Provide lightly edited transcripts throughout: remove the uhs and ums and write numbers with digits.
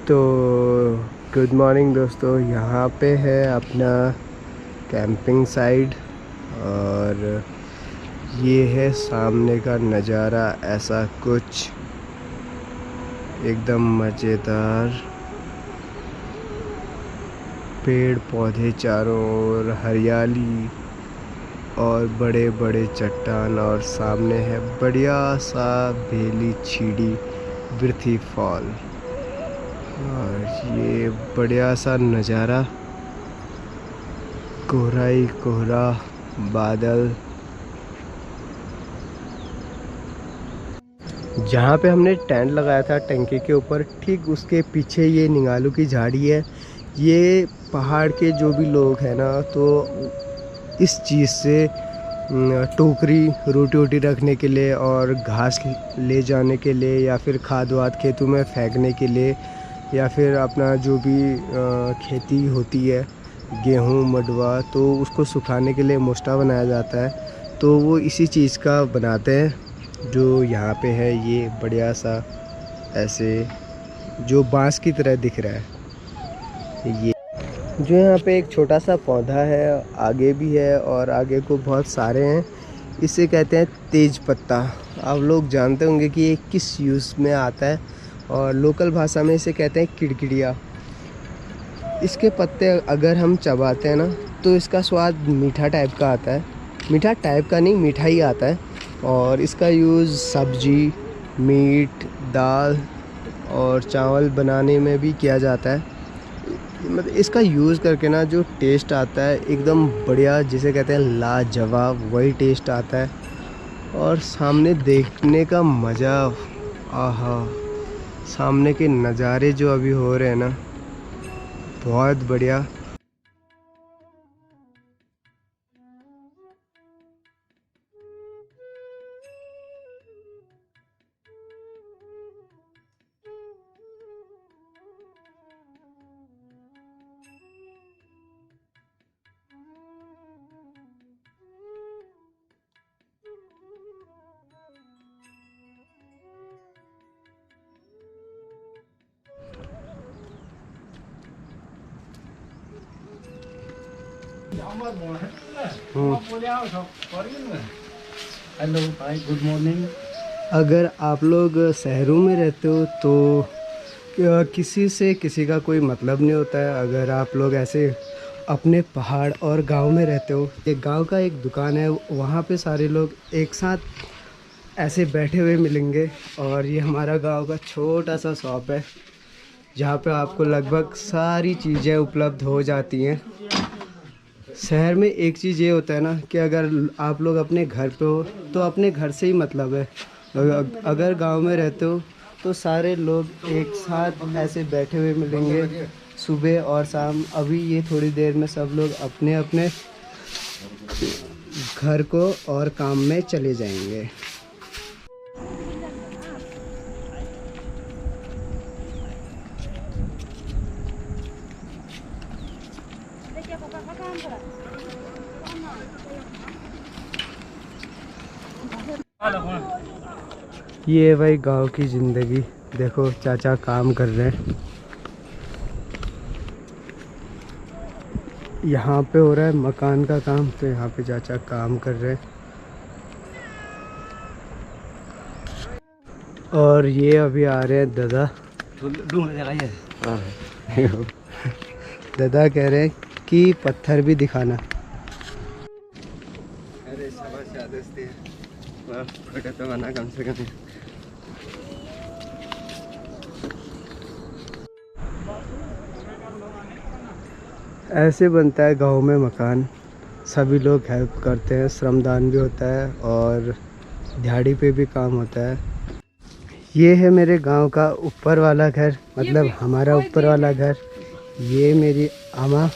तो good morning दोस्तों, यहाँ पे है अपना कैंपिंग साइट और ये है सामने का नज़ारा। ऐसा कुछ एकदम मज़ेदार, पेड़ पौधे चारों ओर, हरियाली और बड़े बड़े चट्टान, और सामने है बढ़िया सा बेली छीड़ी बिरथी फॉल। और ये बढ़िया सा नज़ारा, कोहरा ही कोहरा, बादल। जहाँ पे हमने टेंट लगाया था टंकी के ऊपर, ठीक उसके पीछे ये निंगालू की झाड़ी है। ये पहाड़ के जो भी लोग हैं ना, तो इस चीज़ से टोकरी रोटी वोटी रखने के लिए और घास ले जाने के लिए, या फिर खाद वाद खेतों में फेंकने के लिए, या फिर अपना जो भी खेती होती है, गेहूँ मडवा, तो उसको सुखाने के लिए मोस्टा बनाया जाता है। तो वो इसी चीज़ का बनाते हैं। जो यहाँ पे है ये बढ़िया सा ऐसे जो बांस की तरह दिख रहा है। ये जो यहाँ पे एक छोटा सा पौधा है, आगे भी है और आगे को बहुत सारे हैं। इसे कहते हैं तेज पत्ता। आप लोग जानते होंगे कि ये किस यूज़ में आता है, और लोकल भाषा में इसे कहते हैं किड़किड़िया। इसके पत्ते अगर हम चबाते हैं ना, तो इसका स्वाद मीठा टाइप का आता है। मीठा टाइप का नहीं, मीठा ही आता है। और इसका यूज़ सब्जी, मीट, दाल और चावल बनाने में भी किया जाता है। मतलब इसका यूज़ करके ना जो टेस्ट आता है एकदम बढ़िया, जिसे कहते हैं लाजवाब, वही टेस्ट आता है। और सामने देखने का मज़ा, आहा, सामने के नज़ारे जो अभी हो रहे हैं ना, बहुत बढ़िया। हेलो भाई, गुड मॉर्निंग। अगर आप लोग शहरों में रहते हो तो किसी से किसी का कोई मतलब नहीं होता है। अगर आप लोग ऐसे अपने पहाड़ और गांव में रहते हो, एक गांव का एक दुकान है, वहाँ पे सारे लोग एक साथ ऐसे बैठे हुए मिलेंगे। और ये हमारा गांव का छोटा सा शॉप है, जहाँ पे आपको लगभग सारी चीज़ें उपलब्ध हो जाती हैं। शहर में एक चीज़ ये होता है ना कि अगर आप लोग अपने घर पे हो तो अपने घर से ही मतलब है। अगर गांव में रहते हो तो सारे लोग एक साथ ऐसे बैठे हुए मिलेंगे सुबह और शाम। अभी ये थोड़ी देर में सब लोग अपने अपने घर को और काम में चले जाएंगे। ये भाई गांव की ज़िंदगी। देखो चाचा काम कर रहे हैं, यहाँ पे हो रहा है मकान का काम, तो यहाँ पे चाचा काम कर रहे हैं। और ये अभी आ रहे हैं दादा। दादा कह रहे हैं कि पत्थर भी दिखाना। अरे तो बना कम से कम। ऐसे बनता है गांव में मकान। सभी लोग हेल्प करते हैं, श्रमदान भी होता है और दिहाड़ी पे भी काम होता है। ये है मेरे गांव का ऊपर वाला घर, मतलब हमारा ऊपर वाला घर। ये मेरी आमा,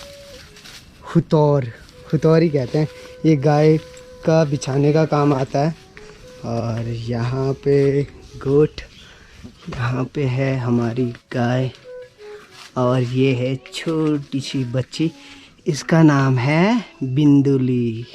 खुतौर ही कहते हैं। ये गाय का बिछाने का काम आता है। और यहाँ पे गोट, यहाँ पे है हमारी गाय। और ये है छोटी सी बच्ची, इसका नाम है बिंदुली।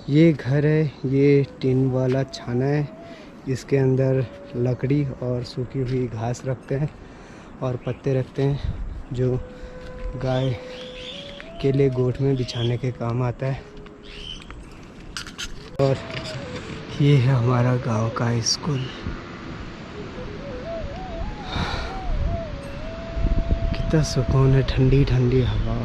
ये घर है, ये टीन वाला छाना है। इसके अंदर लकड़ी और सूखी हुई घास रखते हैं और पत्ते रखते हैं, जो गाय के लिए गोठ में बिछाने के काम आता है। और ये है हमारा गांव का स्कूल। कितना सुकून है, ठंडी ठंडी हवा।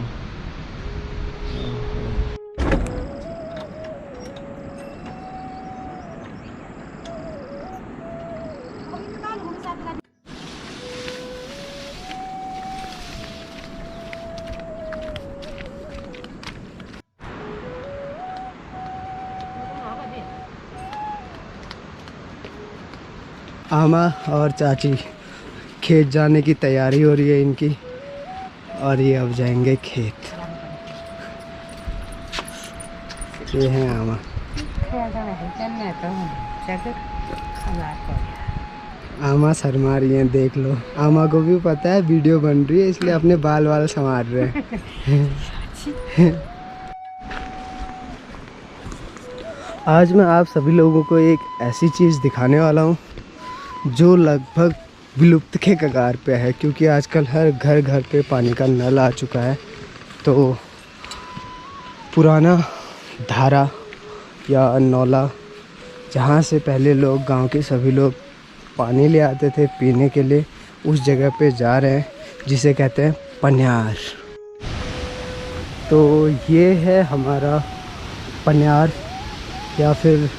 आमा और चाची खेत जाने की तैयारी हो रही है इनकी, और ये अब जाएंगे खेत। ये है आमा। आमा शर्मा रही हैं, देख लो। आमा को भी पता है वीडियो बन रही है, इसलिए अपने बाल वाल संवार रहे हैं। आज मैं आप सभी लोगों को एक ऐसी चीज़ दिखाने वाला हूँ जो लगभग विलुप्त के कगार पे है, क्योंकि आजकल हर घर घर पे पानी का नल आ चुका है। तो पुराना धारा या नौला, जहाँ से पहले लोग, गांव के सभी लोग पानी ले आते थे पीने के लिए, उस जगह पे जा रहे हैं जिसे कहते हैं पन्यार। तो ये है हमारा पन्यार, या फिर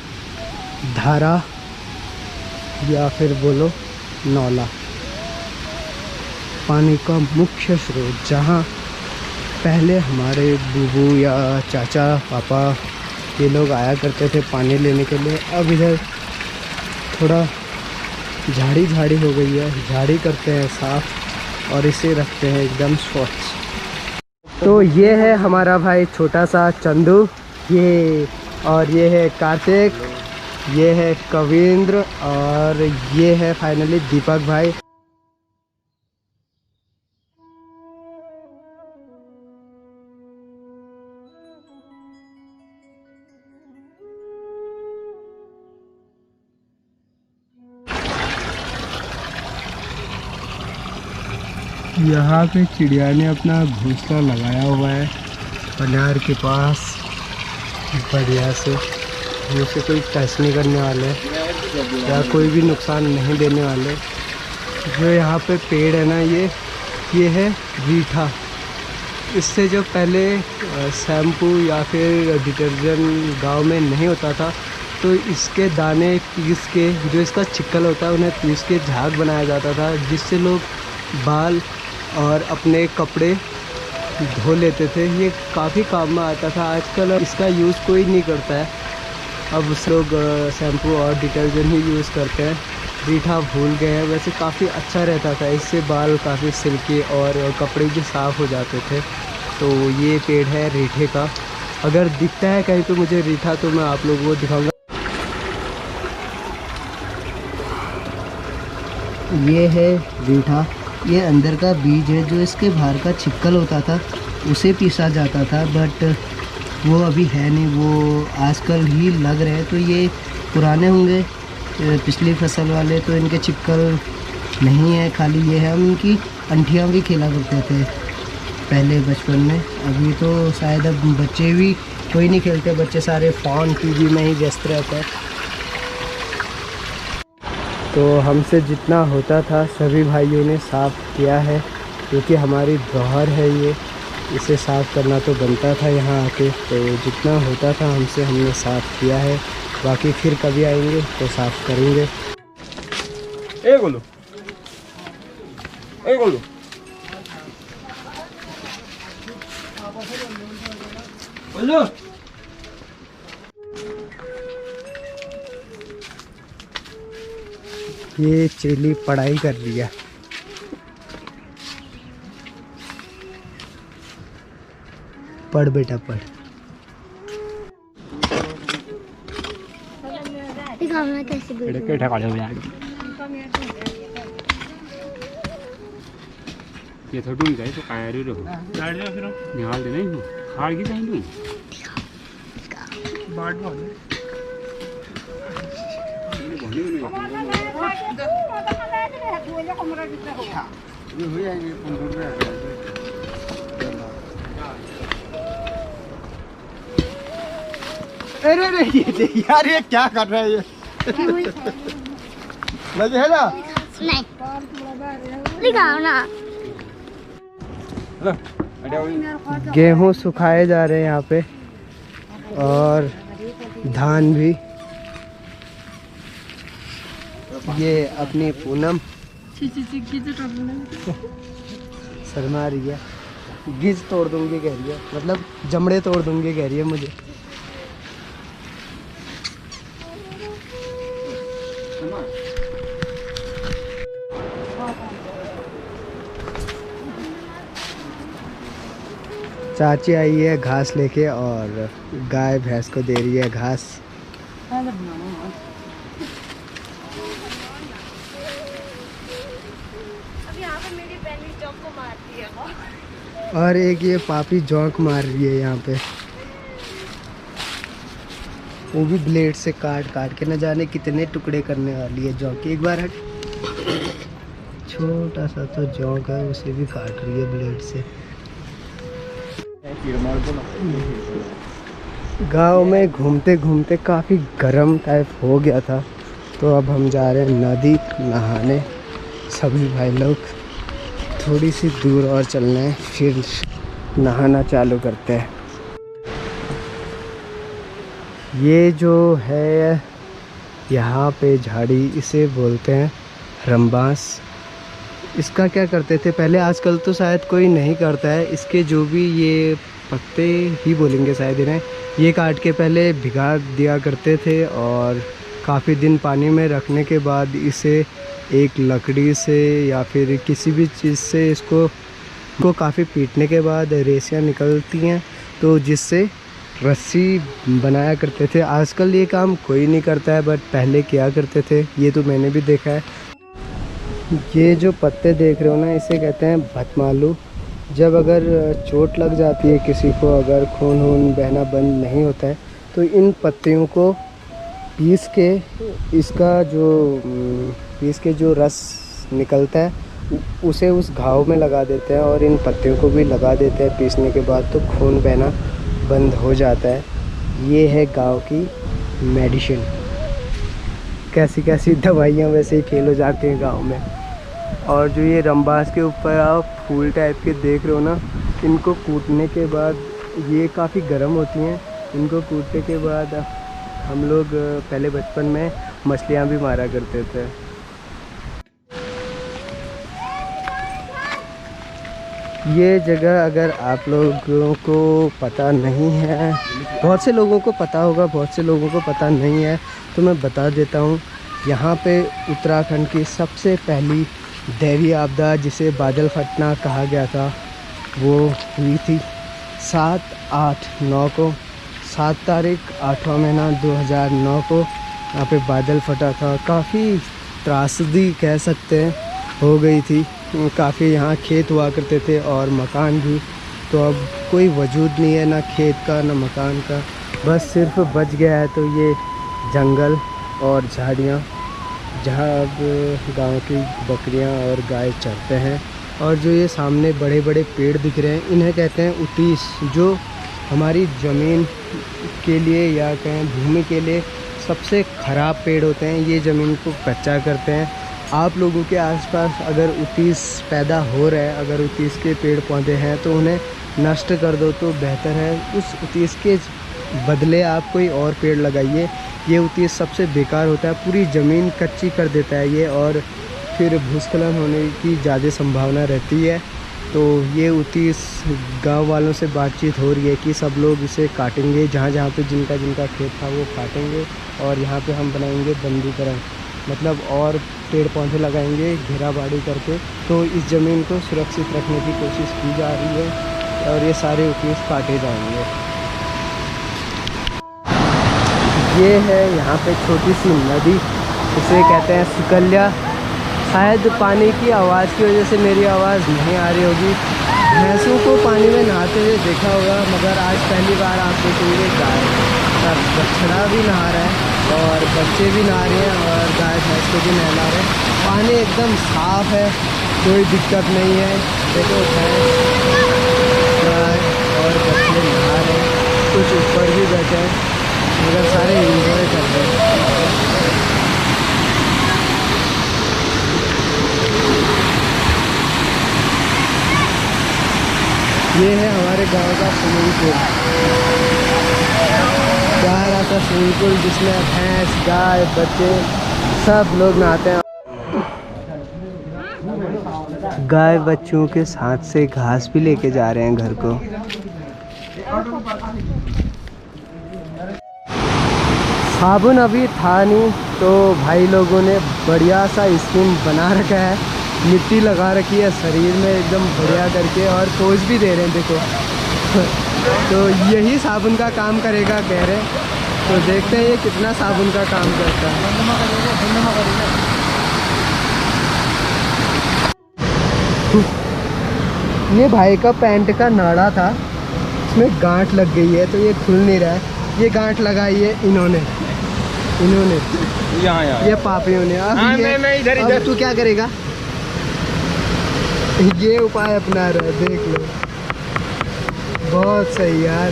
धारा, या फिर बोलो नौला। पानी का मुख्य स्रोत, जहाँ पहले हमारे बूबू या चाचा पापा ये लोग आया करते थे पानी लेने के लिए। अब इधर थोड़ा झाड़ी झाड़ी हो गई है, झाड़ी करते हैं साफ और इसे रखते हैं एकदम स्वच्छ। तो ये है हमारा भाई छोटा सा चंदू, ये, और ये है कार्तिक, ये है कविंद्र, और ये है फाइनली दीपक भाई। यहाँ पे चिड़िया ने अपना घोंसला लगाया हुआ है पन्यार के पास, बढ़िया से। उसे कोई टच नहीं करने वाले या कोई भी नुकसान नहीं देने वाले। जो यहाँ पे पेड़ है ना, ये है रीठा। इससे जो पहले शैम्पू या फिर डिटर्जेंट गांव में नहीं होता था, तो इसके दाने पीस के, जो इसका छिक्कल होता है, उन्हें पीस के झाग बनाया जाता था, जिससे लोग बाल और अपने कपड़े धो लेते थे। ये काफ़ी काम में आता था। आजकल इसका यूज़ कोई नहीं करता है, अब लोग शैम्पू और डिटर्जेंट ही यूज़ करते हैं। रीठा भूल गए हैं। वैसे काफ़ी अच्छा रहता था, इससे बाल काफ़ी सिल्की और कपड़े भी साफ़ हो जाते थे। तो ये पेड़ है रीठे का। अगर दिखता है कहीं पे मुझे रीठा तो मैं आप लोगों को दिखाऊंगा। ये है रीठा, ये अंदर का बीज है। जो इसके बाहर का छिक्कल होता था उसे पीसा जाता था, बट वो अभी है नहीं, वो आजकल ही लग रहे हैं। तो ये पुराने होंगे, पिछली फसल वाले, तो इनके छिक्कल नहीं है, खाली ये है। हम इनकी अंठियाँ भी खेला करते थे पहले बचपन में। अभी तो शायद अब बच्चे भी कोई नहीं खेलते, बच्चे सारे फ़ोन टीवी में ही व्यस्त रहते हैं। तो हमसे जितना होता था सभी भाइयों ने साफ़ किया है, क्योंकि हमारी धरोहर है ये, इसे साफ़ करना तो बनता था यहाँ आके। तो जितना होता था हमसे हमने साफ़ किया है, बाकी फिर कभी आएंगे तो साफ़ करेंगे। ए गोलू, ए गोलू, गोलू। ये चेली पढ़ाई कर रही है। पढ़ बेटा पढ़। ये थोड़ा ढूंढ जाए तो काया रे रहो। निकाल दे नहीं, खाड़ की चाहिए अरे अरे ये यार ये क्या कर रहा है ये मजे है ना नहीं दिखाओ ना। गेहूं सुखाए जा रहे हैं यहाँ पे और धान भी। ये अपनी पूनम शर्मा रही है, गिज तोड़ दूंगी कह रही है, मतलब जमड़े तोड़ दूंगी कह रही है मुझे। चाची आई है घास लेके और गाय भैंस को दे रही है घास। और एक ये पापी जौंक मार रही है यहाँ पे, वो भी ब्लेड से काट काट के, न जाने कितने टुकड़े करने वाली है जौंक। एक बार हट, छोटा सा तो जौंक है, उसे भी काट रही है ब्लेड से। गांव में घूमते घूमते काफ़ी गर्म टाइप हो गया था, तो अब हम जा रहे हैं नदी नहाने। सभी भाई लोग थोड़ी सी दूर और चलना है, फिर नहाना चालू करते हैं। ये जो है यहाँ पे झाड़ी, इसे बोलते हैं रंबास। इसका क्या करते थे पहले, आजकल तो शायद कोई नहीं करता है। इसके जो भी ये पत्ते ही बोलेंगे शायद इन्हें, ये काट के पहले भिगा दिया करते थे और काफ़ी दिन पानी में रखने के बाद इसे एक लकड़ी से या फिर किसी भी चीज़ से इसको काफ़ी पीटने के बाद रेसियाँ निकलती हैं, तो जिससे रस्सी बनाया करते थे। आजकल ये काम कोई नहीं करता है, बट पहले किया करते थे, ये तो मैंने भी देखा है। ये जो पत्ते देख रहे हो ना, इसे कहते हैं भतमालू। जब अगर चोट लग जाती है किसी को, अगर खून वून बहना बंद नहीं होता है, तो इन पत्तियों को पीस के जो रस निकलता है उसे उस घाव में लगा देते हैं और इन पत्तियों को भी लगा देते हैं पीसने के बाद, तो खून बहना बंद हो जाता है। ये है गांव की मेडिसिन। कैसी कैसी दवाइयाँ वैसे ही फेल हो जाती हैं गांव में। और जो ये रंबास के ऊपर आप फूल टाइप के देख रहे हो ना, इनको कूटने के बाद ये काफ़ी गर्म होती हैं। इनको कूटने के बाद हम लोग पहले बचपन में मछलियाँ भी मारा करते थे। ये जगह अगर आप लोगों को पता नहीं है, बहुत से लोगों को पता होगा, बहुत से लोगों को पता नहीं है, तो मैं बता देता हूँ। यहाँ पे उत्तराखंड की सबसे पहली दैवीय आपदा, जिसे बादल फटना कहा गया था, वो हुई थी 7/8/9 को। 7 तारीख 8वां महीना 2009 को यहाँ पे बादल फटा था। काफ़ी त्रासदी कह सकते हैं हो गई थी। काफ़ी यहाँ खेत हुआ करते थे और मकान भी, तो अब कोई वजूद नहीं है, ना खेत का ना मकान का, बस सिर्फ बच गया है तो ये जंगल और झाड़ियाँ, जहाँ अब गांव की बकरियाँ और गाय चरते हैं। और जो ये सामने बड़े बड़े पेड़ दिख रहे हैं, इन्हें कहते हैं उतीस, जो हमारी ज़मीन के लिए या कहें भूमि के लिए सबसे ख़राब पेड़ होते हैं। ये ज़मीन को कच्चा करते हैं। आप लोगों के आसपास अगर उतीस पैदा हो रहा है, अगर उतीस के पेड़ पौधे हैं, तो उन्हें नष्ट कर दो तो बेहतर है। उस उतीस के बदले आप कोई और पेड़ लगाइए। ये उतीस सबसे बेकार होता है, पूरी ज़मीन कच्ची कर देता है ये, और फिर भूस्खलन होने की ज़्यादा संभावना रहती है। तो ये उतीस गांव वालों से बातचीत हो रही है कि सब लोग इसे काटेंगे, जहाँ पे जिनका खेत था वो काटेंगे, और यहाँ पे हम बनाएंगे बंदीकरण, मतलब और पेड़ पौधे लगाएंगे घेराबाड़ी करके। तो इस ज़मीन को सुरक्षित रखने की कोशिश की जा रही है और ये सारे उतीस काटे जाएंगे। ये है यहाँ पे छोटी सी नदी, इसे कहते हैं सिकल्या। शायद पानी की आवाज़ की वजह से मेरी आवाज़ नहीं आ रही होगी। भैंसों को पानी में नहाते हुए देखा होगा, मगर आज पहली बार आप देखेंगे गाय। का बछड़ा भी नहा रहा है और बच्चे भी नहा रहे हैं और गाय भैंस को भी नहला रहे हैं। पानी एकदम साफ है, कोई दिक्कत नहीं है। देखो भैंस, गाय और बच्चे नहा रहे हैं, कुछ ऊपर भी बैठे हैं, मगर सारे एंजॉय कर रहे हैं। ये है हमारे गांव का स्विमिंग पूल, प्यारा सा स्विमिंग पूल जिसमें भैंस, गाय, बच्चे सब लोग नहाते हैं। गाय बच्चों के साथ से घास भी लेके जा रहे हैं घर को। साबुन अभी था नहीं तो भाई लोगों ने बढ़िया सा स्किन बना रखा है, मिट्टी लगा रखी है शरीर में एकदम बढ़िया करके और पोज भी दे रहे हैं देखो। तो यही साबुन का काम करेगा कह रहे हैं, तो देखते हैं ये कितना साबुन का काम करता है। ये भाई का पैंट का नाड़ा था, इसमें गांठ लग गई है तो ये खुल नहीं रहा है। ये गांठ लगाई है इन्होंने यहाँ ये पापियों ने। अब हाँ, ये मैं इधर अब तू क्या करेगा? ये उपाय अपना रहा है, देख लो। बहुत सही यार।